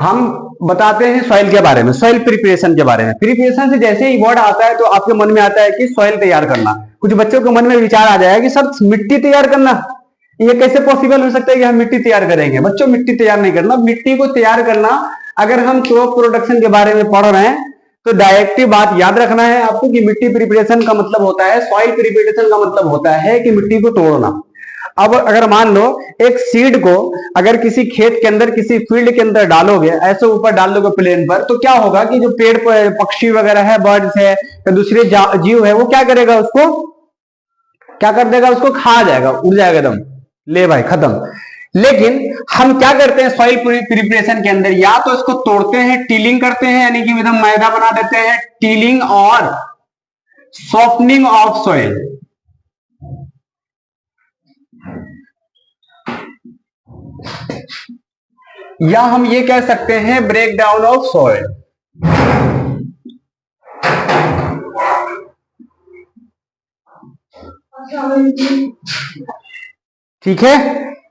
हम बताते हैं सॉइल के बारे में, सॉइल प्रिपरेशन के बारे में। प्रिपरेशन से जैसे ही वर्ड आता है तो आपके मन में आता है कि सॉइल तैयार करना। कुछ बच्चों के मन में विचार आ जाएगा कि सर मिट्टी तैयार करना, ये कैसे पॉसिबल हो सकता है कि हम मिट्टी तैयार करेंगे? बच्चों मिट्टी तैयार नहीं करना, मिट्टी को तैयार करना अगर हम क्रॉप प्रोडक्शन के बारे में पढ़ रहे हैं तो डायरेक्टिव बात याद रखना है आपको कि मिट्टी प्रिपरेशन का मतलब होता है, सॉइल प्रिपरेशन का मतलब होता है कि मिट्टी को तोड़ना। अब अगर मान लो एक सीड को अगर किसी खेत के अंदर, किसी फील्ड के अंदर डालोगे, ऐसे ऊपर डाल दोगे प्लेन पर, तो क्या होगा कि जो पेड़ पक्षी वगैरह है, बर्ड्स है या दूसरे जीव है, वो क्या करेगा? उसको क्या कर देगा? उसको खा जाएगा, उड़ जाएगा एकदम, ले भाई खत्म। लेकिन हम क्या करते हैं सॉइल प्रिपरेशन के अंदर? या तो इसको तोड़ते हैं, टीलिंग करते हैं, यानी कि एकदम मैदा बना देते हैं, टीलिंग और सॉफ्टनिंग ऑफ सॉइल। या हम ये कह सकते हैं ब्रेक डाउन ऑफ सॉइल। ठीक है,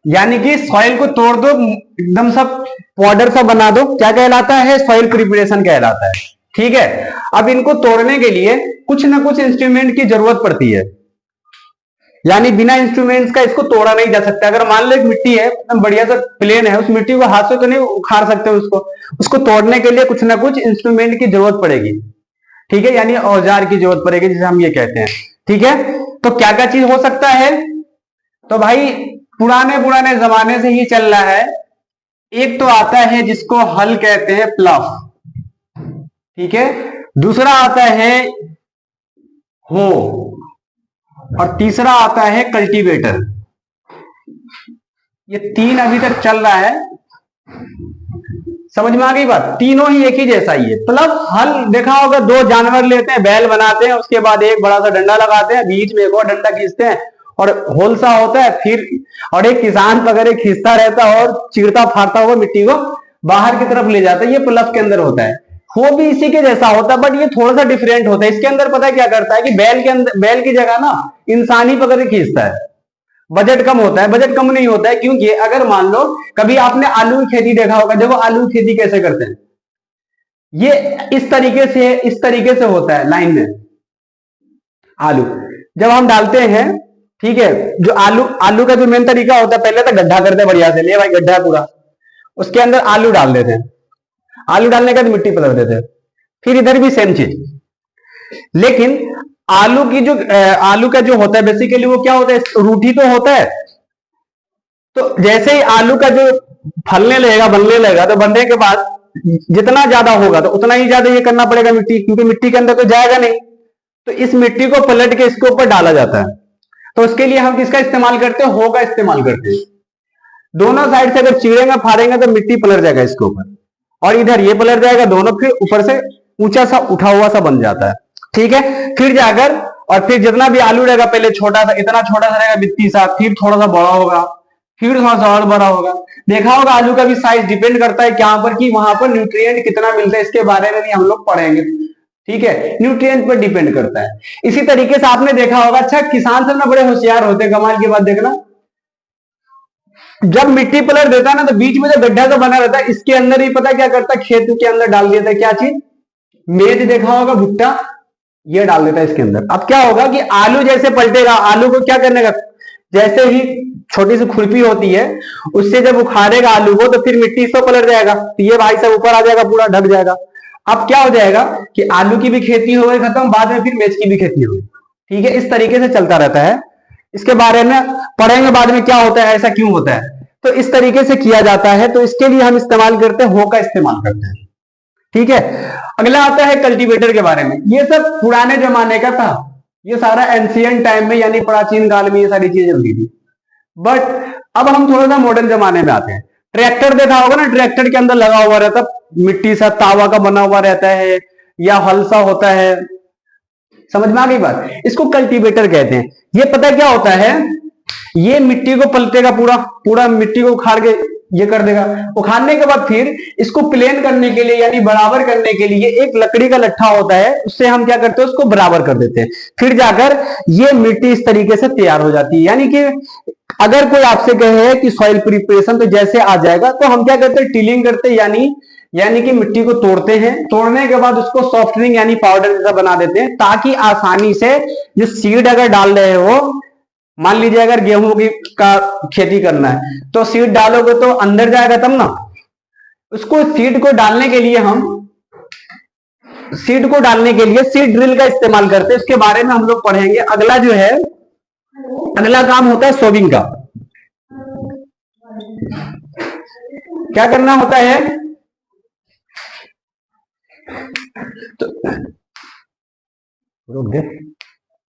यानी कि सॉइल को तोड़ दो, एकदम सब पाउडर सा बना दो, क्या कहलाता है? सॉइल प्रिपरेशन कहलाता है। ठीक है, अब इनको तोड़ने के लिए कुछ ना कुछ इंस्ट्रूमेंट की जरूरत पड़ती है, यानी बिना इंस्ट्रूमेंट्स का इसको तोड़ा नहीं जा सकता। अगर मान लो एक मिट्टी है, बढ़िया सा प्लेन है, उस मिट्टी को हाथ से तो नहीं उखाड़ सकते उसको तोड़ने के लिए कुछ ना कुछ इंस्ट्रूमेंट की जरूरत पड़ेगी। ठीक है, यानी औजार की जरूरत पड़ेगी, जिसे हम ये कहते हैं। ठीक है, तो क्या क्या चीज हो सकता है? तो भाई पुराने जमाने से ही चल रहा है। एक तो आता है जिसको हल कहते हैं, प्लफ। ठीक है, दूसरा आता है हो, और तीसरा आता है कल्टीवेटर। ये तीन अभी तक चल रहा है, समझ में आ गई बात? तीनों ही एक ही जैसा ही है। प्लस हल देखा होगा, दो जानवर लेते हैं, बैल बनाते हैं, उसके बाद एक बड़ा सा डंडा लगाते हैं, बीच में एक और डंडा खींचते हैं और होल सा होता है, फिर और एक किसान पकड़े खींचता रहता है और चीरता फाड़ता हुआ मिट्टी को बाहर की तरफ ले जाता है। ये प्लस के अंदर होता है। वो भी इसी के जैसा होता है, बट ये थोड़ा सा डिफरेंट होता है। इसके अंदर पता है क्या करता है कि बैल के अंदर, बैल की जगह ना इंसान ही पकड़ के खींचता है। बजट कम होता है, बजट कम नहीं होता है, क्योंकि अगर मान लो कभी आपने आलू की खेती देखा होगा, देखो आलू की खेती कैसे करते हैं, ये इस तरीके से होता है लाइन में। आलू जब हम डालते हैं, ठीक है, जो आलू का जो मेन तरीका होता है, पहले तो गड्ढा करते हैं बढ़िया से, ले भाई गड्ढा पूरा, उसके अंदर आलू डाल देते हैं, आलू डालने के बाद मिट्टी पलट देते हैं, फिर इधर भी सेम चीज। लेकिन आलू का जो होता है बेसिकली वो क्या होता है? रूठी तो होता है। तो जैसे ही आलू का जो फलने लगेगा, बनने लगेगा, तो बनने के बाद जितना ज्यादा होगा तो उतना ही ज्यादा ये करना पड़ेगा मिट्टी, क्योंकि मिट्टी के अंदर तो जाएगा नहीं। तो इस मिट्टी को पलट के इसके ऊपर डाला जाता है। तो उसके लिए हम किसका इस्तेमाल करते हैं? हो का इस्तेमाल करते हैं। दोनों साइड से अगर चीरेंगे फाड़ेंगे तो मिट्टी पलट जाएगा इसके ऊपर, और इधर ये पलट जाएगा, दोनों फिर ऊपर से ऊंचा सा उठा हुआ सा बन जाता है। ठीक है, फिर जाकर और फिर जितना भी आलू रहेगा, पहले छोटा सा, इतना छोटा सा रहेगा बित्ती सा, फिर थोड़ा सा बड़ा होगा, फिर थोड़ा सा और बड़ा होगा। देखा होगा आलू का भी साइज डिपेंड करता है क्या पर, कि वहां पर न्यूट्रिएंट कितना मिलता है, इसके बारे में भी हम लोग पढ़ेंगे। ठीक है, न्यूट्रिएंट पर डिपेंड करता है। इसी तरीके से आपने देखा होगा, अच्छा किसान सब ना बड़े होशियार होते हैं, कमाल की बात देखना, जब मिट्टी पलट देता है ना, तो बीच में जो गड्ढा तो बना रहता है, इसके अंदर ही पता क्या करता है? खेत के अंदर डाल देता है क्या चीज? मेज देखा होगा, भुट्टा, ये डाल देता है इसके अंदर। अब क्या होगा कि आलू जैसे पलटेगा, आलू को क्या करने का, जैसे ही छोटी सी खुरपी होती है उससे जब उखाड़ेगा आलू को, तो फिर मिट्टी इसको पलट जाएगा, तो ये भाई सब ऊपर आ जाएगा, पूरा ढक जाएगा। अब क्या हो जाएगा कि आलू की भी खेती हो गई खत्म, बाद में फिर मिर्च की भी खेती हो गई। ठीक है, इस तरीके से चलता रहता है। इसके बारे में पढ़ेंगे बाद में क्या होता है, ऐसा क्यों होता है। तो इस तरीके से किया जाता है, तो इसके लिए हम इस्तेमाल करते हैं, हो का इस्तेमाल करते हैं। ठीक है, अगला आता है कल्टीवेटर के बारे में। ये सब पुराने जमाने का था, ये सारा एंशियंट टाइम में यानी प्राचीन काल में ये सारी चीजें होती थी। बट अब हम थोड़ा सा मॉडर्न जमाने में आते हैं। ट्रैक्टर देखा होगा ना, ट्रैक्टर के अंदर लगा हुआ रहता, मिट्टी सा तावा का बना हुआ रहता है, या हल सा होता है, समझ में आ गई बात? इसको कल्टीवेटर कहते हैं। ये पता क्या होता है, ये मिट्टी को पलटेगा, पूरा मिट्टी को उखाड़ के ये कर देगा। उखाड़ने के बाद फिर इसको प्लेन करने के लिए यानी बराबर करने के लिए एक लकड़ी का लट्ठा होता है, उससे हम क्या करते हैं, उसको बराबर कर देते हैं। फिर जाकर ये मिट्टी इस तरीके से तैयार हो जाती है। यानी कि अगर कोई आपसे कहे कि सॉइल प्रिपरेशन तो जैसे आ जाएगा, तो हम क्या करते हैं, टिलिंग करते हैं, यानी यानी कि मिट्टी को तोड़ते हैं, तोड़ने के बाद उसको सॉफ्टनिंग यानी पाउडर जैसा बना देते हैं, ताकि आसानी से जो सीड अगर डाल रहे हो, मान लीजिए अगर गेहूं की का खेती करना है तो सीड डालोगे तो अंदर जाएगा तब ना। उसको सीड को डालने के लिए सीड ड्रिल का इस्तेमाल करते हैं। इसके बारे में हम लोग पढ़ेंगे। अगला जो है, अगला काम होता है सोविंग का। क्या करना होता है, तो रुक दे।